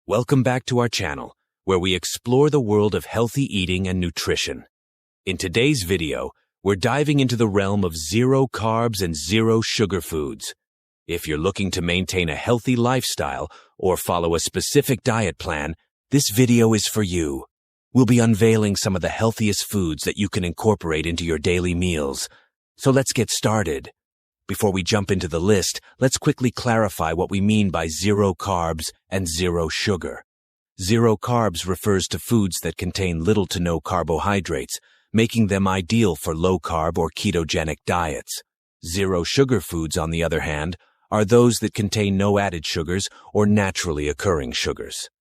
Welcome back to our channel, where we explore the world of healthy eating and nutrition. In today's video, we're diving into the realm of zero carbs and zero sugar foods. If you're looking to maintain a healthy lifestyle or follow a specific diet plan, this video is for you. We'll be unveiling some of the healthiest foods that you can incorporate into your daily meals. So let's get started. Before we jump into the list, let's quickly clarify what we mean by zero carbs and zero sugar. Zero carbs refers to foods that contain little to no carbohydrates, making them ideal for low-carb or ketogenic diets. Zero sugar foods, on the other hand, are those that contain no added sugars or naturally occurring sugars.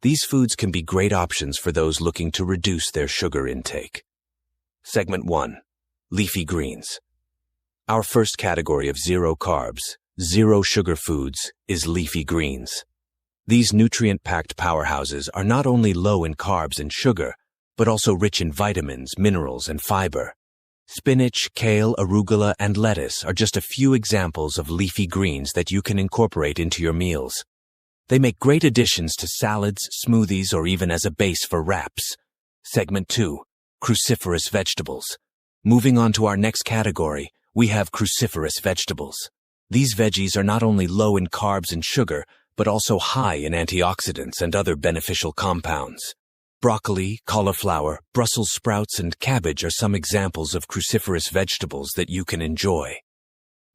These foods can be great options for those looking to reduce their sugar intake. Segment 1. Leafy Greens. Our first category of zero carbs, zero sugar foods is leafy greens. These nutrient-packed powerhouses are not only low in carbs and sugar, but also rich in vitamins, minerals, and fiber. Spinach, kale, arugula, and lettuce are just a few examples of leafy greens that you can incorporate into your meals. They make great additions to salads, smoothies, or even as a base for wraps. Segment 2. Cruciferous vegetables. Moving on to our next category, we have cruciferous vegetables. These veggies are not only low in carbs and sugar, but also high in antioxidants and other beneficial compounds. Broccoli, cauliflower, Brussels sprouts, and cabbage are some examples of cruciferous vegetables that you can enjoy.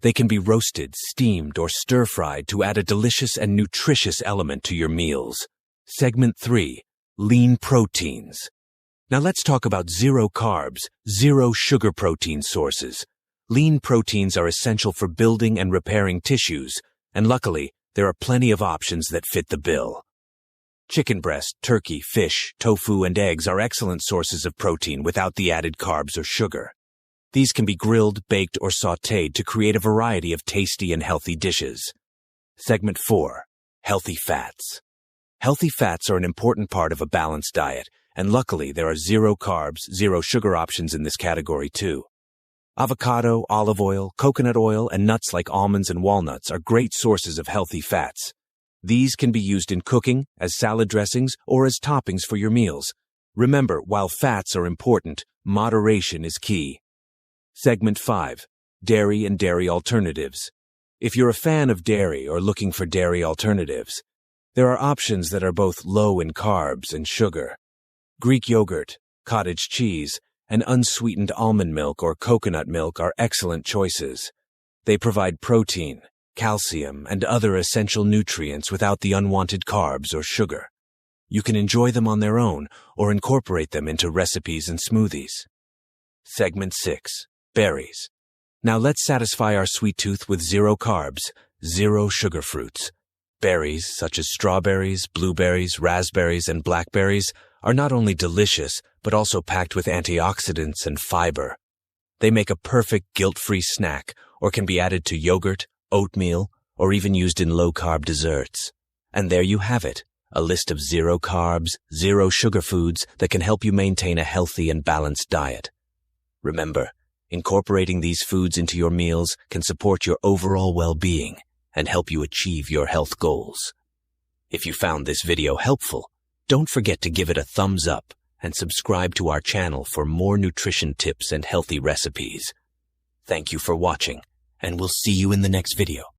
They can be roasted, steamed, or stir-fried to add a delicious and nutritious element to your meals. Segment 3. Lean proteins. Now let's talk about zero carbs, zero sugar protein sources. Lean proteins are essential for building and repairing tissues, and luckily, there are plenty of options that fit the bill. Chicken breast, turkey, fish, tofu, and eggs are excellent sources of protein without the added carbs or sugar. These can be grilled, baked, or sautéed to create a variety of tasty and healthy dishes. Segment 4. Healthy fats. Healthy fats are an important part of a balanced diet, and luckily there are zero carbs, zero sugar options in this category too. Avocado, olive oil, coconut oil, and nuts like almonds and walnuts are great sources of healthy fats. These can be used in cooking, as salad dressings, or as toppings for your meals. Remember, while fats are important, moderation is key. Segment 5. Dairy and dairy alternatives. If you're a fan of dairy or looking for dairy alternatives, there are options that are both low in carbs and sugar. Greek yogurt, cottage cheese, and unsweetened almond milk or coconut milk are excellent choices. They provide protein, calcium, and other essential nutrients without the unwanted carbs or sugar. You can enjoy them on their own or incorporate them into recipes and smoothies. Segment 6. Berries. Now let's satisfy our sweet tooth with zero carbs, zero sugar fruits. Berries such as strawberries, blueberries, raspberries, and blackberries are not only delicious, but also packed with antioxidants and fiber. They make a perfect guilt-free snack or can be added to yogurt, oatmeal, or even used in low-carb desserts. And there you have it, a list of zero carbs, zero sugar foods that can help you maintain a healthy and balanced diet. Remember, incorporating these foods into your meals can support your overall well-being and help you achieve your health goals. If you found this video helpful, don't forget to give it a thumbs up and subscribe to our channel for more nutrition tips and healthy recipes. Thank you for watching, and we'll see you in the next video.